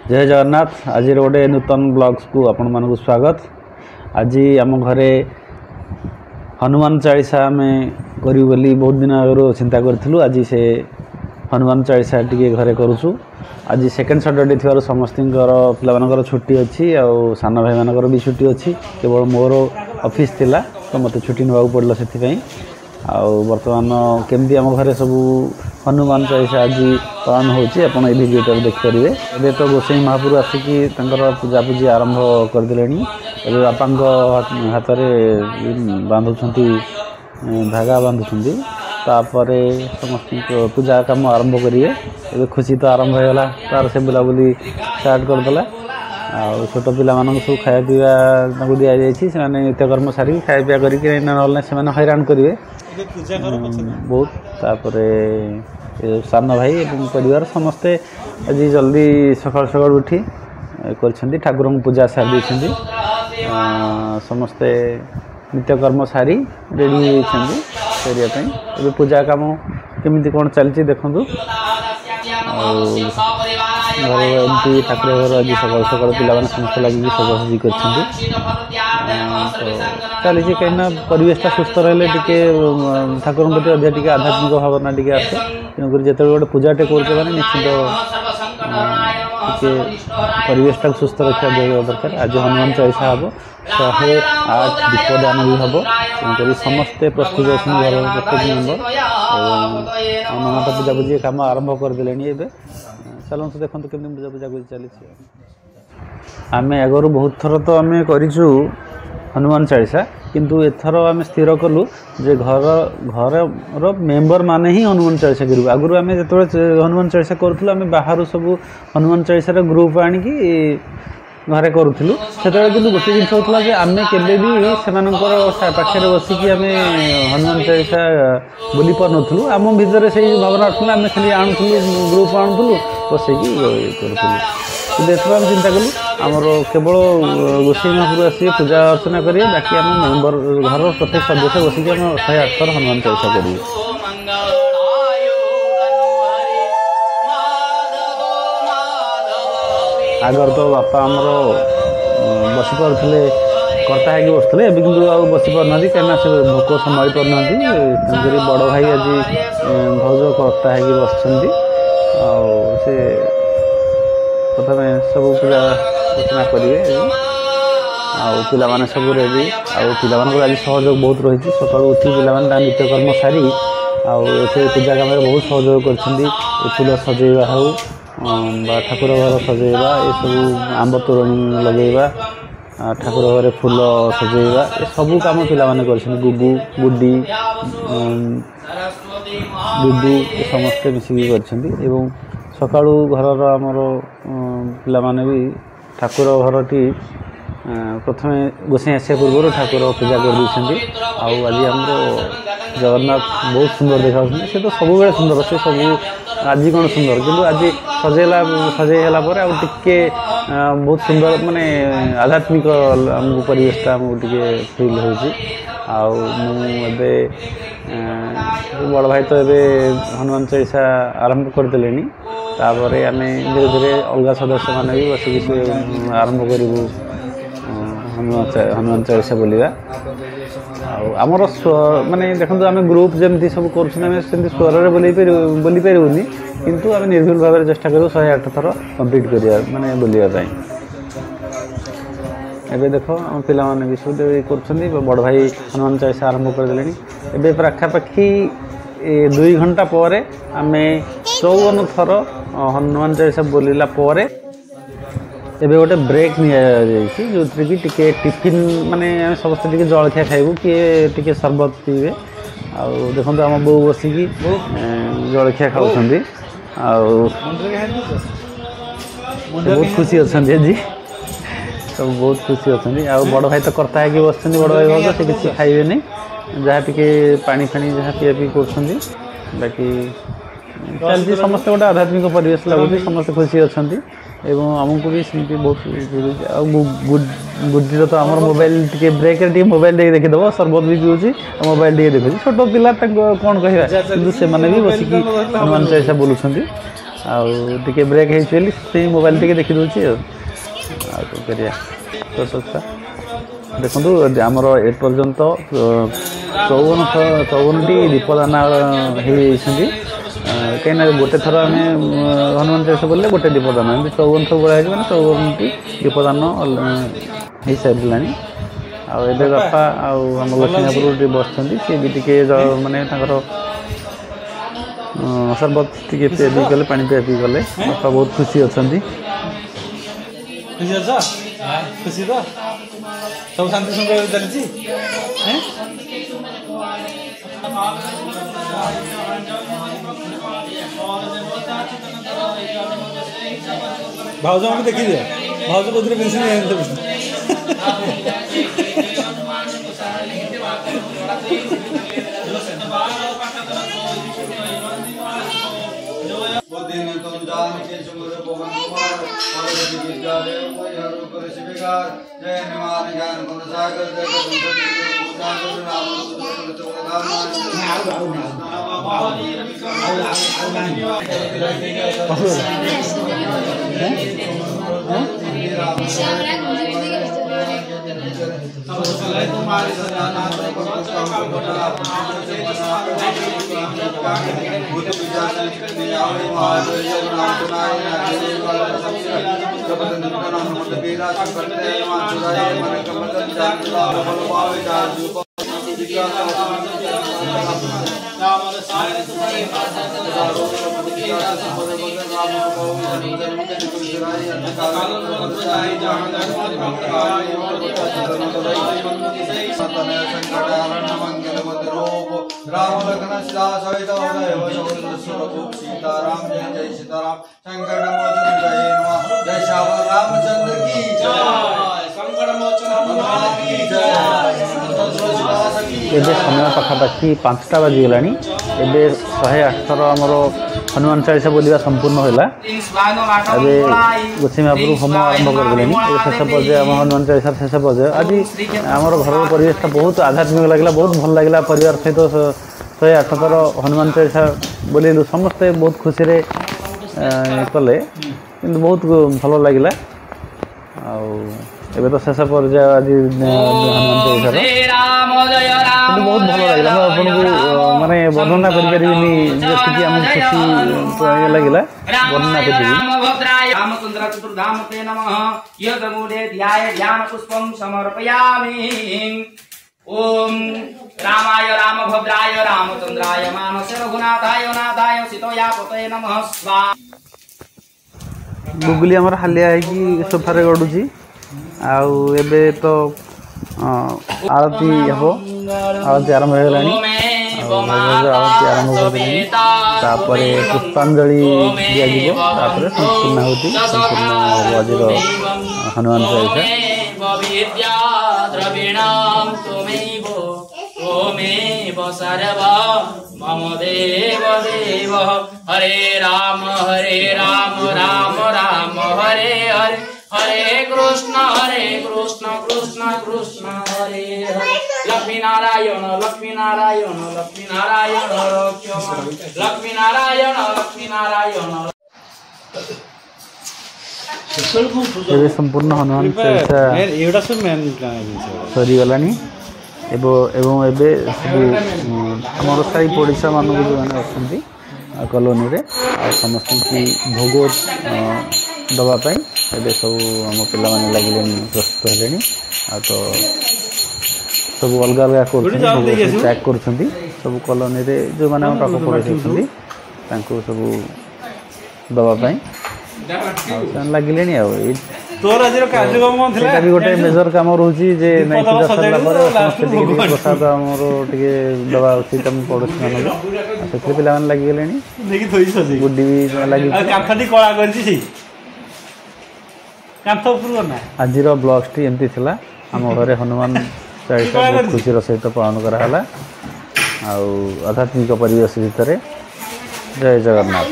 जय जगन्नाथ। आज गोटे नूतन ब्लॉग्स को आपण मानक स्वागत। आज आम घरे हनुमान चालीसा आम करूँ बोली बहुत दिन आगे चिंता करूँ। आज से हनुमान चालीसा टी घरे करुचु। आज सेकेंड सैटरडे थी समस्त पिला छुट्टी अच्छी सान भाई मानकर भी छुट्टी अच्छी। केवल मोर ऑफिस थिला तो मत छुट्टी नाक पड़ला से बर्तमान केमती आम घरे सब हनुमान चालीसा आज पालन होची आपण ए वीडियो देखिपारे। एबे तो गोसाई महापुर आसिकी पूजा पूजी आरंभ करदे। बापा हाथ में बांधुंट धागा बांधुंट तापर समस्त पूजा काम आरंभ करेंगे। ए खुशी तो आरंभ होगा तार से बुलाबुली स्टार्ट करदेला। छोट पिला सब खाया पीवा दि जाए नित्यकर्म सारी खाया पीवा करके ना हैरान करेंगे बहुत। तापर सान भाई और परिवार समस्ते आज जल्दी सकाल सकाल उठी कर ठाकुर पूजा सारी देते। समस्ते नित्यकर्म सारी रेडी होती पूजा काम केमी कौन चलती देखु। घर एमती ठाकुर घर आज सकाल सकाल पिला समस्त लगे सजासजी कर चली कहीं परिवेशटा सुस्थ रही टे ठाकुर प्रति अधिक टे आध्यात्मिक भावना टे आसे। तेणुक जो गोटे पूजाटे कर निश्चित परिवेशटा सुस्थ रखा दरकार। आज हनुमान चालीसा हम 108 दीपदान भी हम। तेणुक समस्ते प्रस्तुत अच्छे घर प्रत्येक मेम्बर नमाता पूजा पूजी कम आरंभ करदे। चलो तो देखो केमी पूजा पूजा चली। आम आगर बहुत थर तो आम करूँ हनुमान चालीसा किंतु एथर आम स्थिर कलु जे घर मेम्बर माने ही हनुमान चालीसा करूँ। आगुरी आम जो हनुमान चालीसा करूँ आम बाहर सब हनुमान चालीसार ग्रुप आणिकी घरे करूँ से कि गोटे जिन होता है आम केवे भी से पाखे बसिकी आम हनुमान चालीसा बोली पार नु। आम भर से भावना आसला आम खाली आणुलु ग्रुप आणुलु बसैकी करूँ। आम चिंता कलु आमर केवल गोसाई महापुर आस पूजा अर्चना करेंगे। बाकी आम मेम्बर घर प्रत्येक सदस्य बसिक आम 108 थर हनुमान चालीसा करेंगे। आगर तो बापा आमर बसी पारे कर्ता है बसुले एवं कितु आ बसी पारना कहीं से भोक संभाई पारना। तेणुक बड़ भाई आज भौज कर्ता है बस से प्रथम सब पूजा अर्चना करेंगे। पाने सब रेडी आने आज सहयोग बहुत रही। सकाल उठी पाने नित्यकर्म सारी आते पूजा कम बहुत सहयोग कर फूल सजेवा हो ठाकुर घर सजेवा ये सब आंब तोरणी लगेगा ठाकुर घर फूल सजेवा ये सबू कम पे गुगु गुड्डी गुड्डू समस्ते मिसिकी कर। सकाळू घर आमर पाने भी ठाकुर घरटी प्रथम गोसाई आसा पूर्व ठाकुर पूजा कर देते। आज आम जगन्नाथ बहुत सुंदर देखा से तो सब बड़े सुंदर से सब आज कौन सुंदर किंतु आज सजेला टे बहुत सुंदर माने आध्यात्मिक आमको परिवेशटा आमको टे फिल होबे। बड़ भाई तो ये हनुमान चालीसा आरंभ करदे। तापर आम धीरे धीरे अलग सदस्य मैंने भी बसिक आरंभ करूँ हनुमान चालीसा बोलिया। आमर माने देखो आम ग्रुप जमी सब कर स्वर बोली पारूनी किंतु आम निर्भुल भाव में चेष्टा करूँ 108 थर कम्प्लीट करिया माने बोलिया। एबे देखो आम पिलाने भी सब कर बड़ भाई हनुमान चालीसा आरंभ करदे। एबे पाखापाखि 2 घंटा पर आम 54 थर हनुमान चालीसा बोलिला पर एबे गोटे ब्रेक नि जो कि टिके टिफिन माने समस्त टिके जलखिया खाइबू किए सरबत पीबे। देखो आम बो बसिकी जलखिया खाऊँ बहुत खुशी अच्छा जी सब बहुत खुशी अच्छा। बड़ भाई तो कर्ता है बस बड़ भाई भाव से किसी खाइबे नहीं जहाँ टे पानी फानी जहाँ पीआ पी कर बाकी चलती समस्त गोटे आध्यात्मिक परिवेश लगुच समस्त खुशी अच्छा। आमको भी सेमती बहुत गुड्डी तो आम मोबाइल टे ब्रेक टे मोबाइल टे देखीदेव सरबत भी पीऊँगी मोबाइल टे देखुची छोट पिला कौन कह कि भी बसिकी हनुमान चालीसा बोलुं आउे ब्रेक होती मोबाइल टे देखी दूसरी कौन करिया तो देखो आमर एपर्यंत 54टी दीपदान होती कहीं गोटे थर आम हनुमान चालीसा बोले गोटे दीपदान एम 54 सब बड़ा मैंने 54टी दीपदान हो सारा आबे बापा आम लक्ष्मीपुर बस सी भी टे मानने सरबत टे पी गले पा पिया पी गले बापा बहुत खुशी अच्छा खुशी तो सब शांति सुंदर चलती भाज देखी दिया भाज को पेंशन राम लखन सीता सहित सीताराम जय जय सीताराम संकट मोचन जय नमः जय श्याम रामचंद्र की जय संकट मोचन हनुमान की जय। एबे समय पाखापाखि 5टा बाजिगला एबे 108 थर आमर हनुमान चालीसा बोलिया संपूर्ण होला अबे गोसीमापुर होम आरंभ करदेले शेष पर्याय आम हनुमान चालीसा शेष पर्याय आज आमर घर परिवेशटा बहुत आध्यात्मिक लगे बहुत भल लगे परिवार सहित 108 थर हनुमान चालीसा बोलू समस्ते बहुत खुशी कले कि बहुत भल लगे एबे तो शेष पर्याय आज हनुमान चालीसार बहुत भल लगे आपको माने वर्णना कर परिबिनी जति हम खुशी लगे वर्णना कर रामचंद्र चतुर्धामते नमः यदमूले ध्याय ध्यान पुष्पं समर्पयामि। ओम रामाय रामभद्राय रामचंद्राय मानस रघुनाथाय नाथाय सीतया पतये नमः स्वाहा। गुगली हमर हालिया है कि सोफारे गडुची आउ एबे तो आरती हबो आरती आरंभ हो गलानी आरती आरंभ कर देनी तापरे पुष्पांजलि दिया जीवो तापरे संपूर्ण होती संपूर्ण बाजीर हनुमान चालीसा द्रविणाम त्वमेव सर्व मम देव देव हरे राम राम राम हरे हरे हरे कृष्ण कृष्ण कृष्ण हरे हरे लक्ष्मी नारायण लक्ष्मी नारायण लक्ष्मी नारायण लक्ष्मी नारायण लक्ष्मी नारायण। संपूर्ण हनुमान चालीसा सरी गलानी एवं एबे आमर साई पड़ोसा मानक जो मैंने अच्छा कॉलोनी रे समस्त की भोग दवापाई एबे सब आम पे लगे प्रस्तुत है तो सब अलग अलग पैक कर सब कॉलोनी रे जो मैंने पाख पड़ोसी सब दवापाई लगे भी गोटे मेजर कम रोचे प्रसाद आमर टे दवा उचित पड़ोसी मान से पे लगे गुड्डी भी लगी आज ब्लॉग टी एमती थी आम घरे हनुमान चालीसा बहुत खुशी सहित पालन कराला आध्यात्मिक परिवेश भितर जय जगन्नाथ।